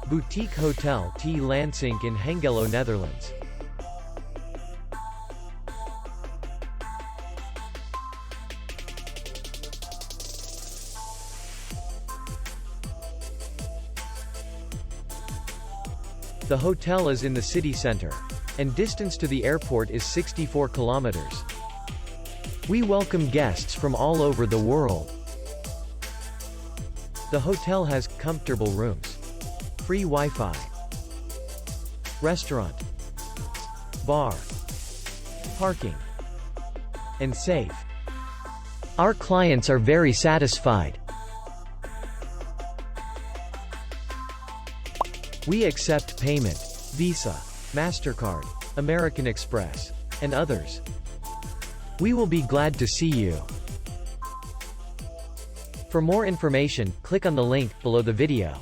Boutique Hotel T Lansink in Hengelo, Netherlands. The hotel is in the city center, and distance to the airport is 64 kilometers. We welcome guests from all over the world. The hotel has comfortable rooms, free Wi-Fi, restaurant, bar, parking, and safe. Our clients are very satisfied. We accept payment, Visa, MasterCard, American Express, and others. We will be glad to see you. For more information, click on the link below the video.